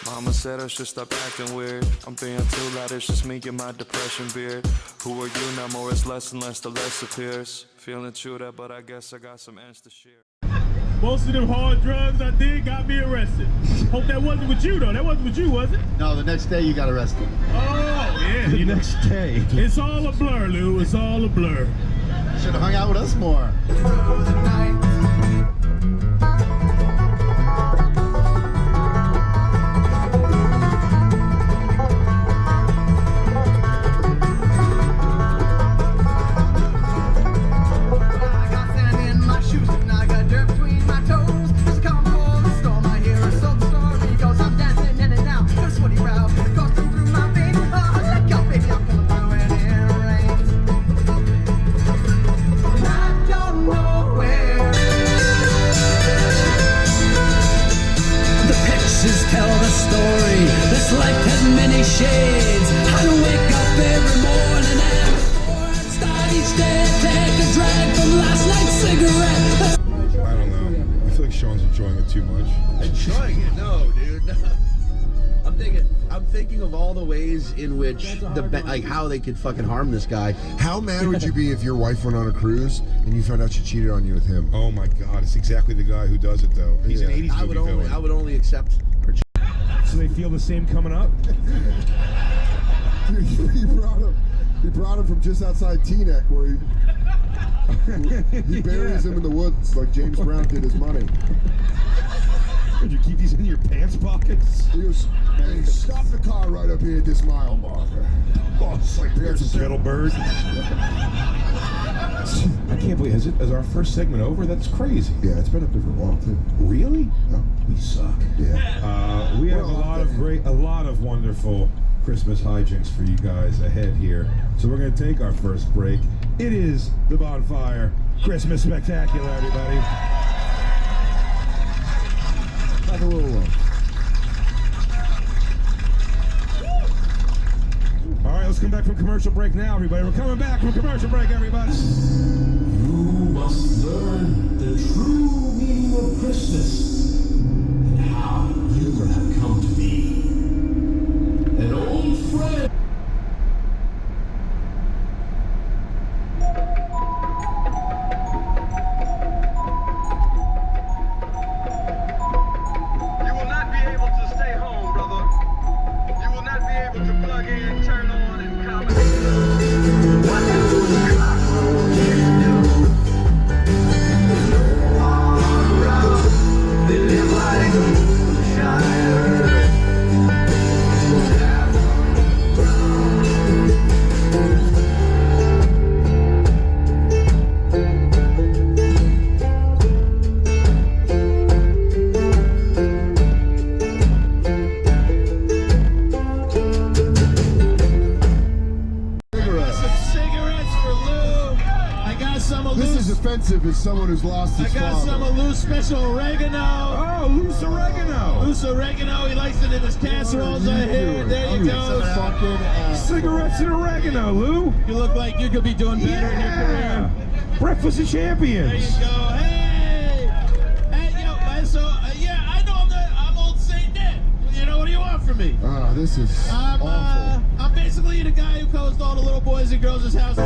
Mama said I should stop acting weird. I'm being too loud, it's just me and my depression beard. Who are you now? More it's less and less, the less appears. Feeling true that, but I guess I got some ends to share. Most of them hard drugs I did got me arrested. Hope that wasn't with you though. That wasn't with you, was it? No, the next day you got arrested. Oh, yeah. The next day. It's all a blur, Lou. It's all a blur. Should have hung out with us more. Shades. I wake up every morning and before I start each day, take a drag from last night's cigarette. I don't know. I feel like Sean's enjoying it too much. Enjoying it? No, dude. I'm thinking of all the ways in which like how they could fucking harm this guy. How mad would you be if your wife went on a cruise and you found out she cheated on you with him? Oh my God, it's exactly the guy who does it though. He's an 80s movie villain. I would only accept her. So they feel the same coming up? Dude, he brought him from just outside Teaneck where he buries him in the woods like James Brown did his money. Did you keep these in your pants pockets? He goes, hey, stop the car right up here at this mile marker. Oh, it's like there's a little bird. I can't believe, is our first segment over? That's crazy. Yeah, it's been up there for a while too. Really? No. We suck. Yeah. We have a lot of wonderful Christmas hijinks for you guys ahead here. So we're going to take our first break. It is the Bonfire Christmas Spectacular, everybody. Have a little look. All right, let's come back from commercial break now, everybody. We're coming back from commercial break, everybody. You must learn the true meaning of Christmas and how you have come to be an old friend. You will not be able to stay home, brother. You will not be able to plug in, turn on, and comment. They live like a moonshiner. Offensive as someone who's lost his father. I got some of Lou's special oregano. Oh, loose oregano. Loose oregano. He likes it in his casseroles right here. There you go. Cigarettes and oregano, Lou. You look like you could be doing better in your career. Breakfast of Champions. There you go. Hey, yo, so yeah, I know I'm old Saint Nick. You know, what do you want from me? This is awful. I'm basically the guy who goes to all the little boys and girls' house.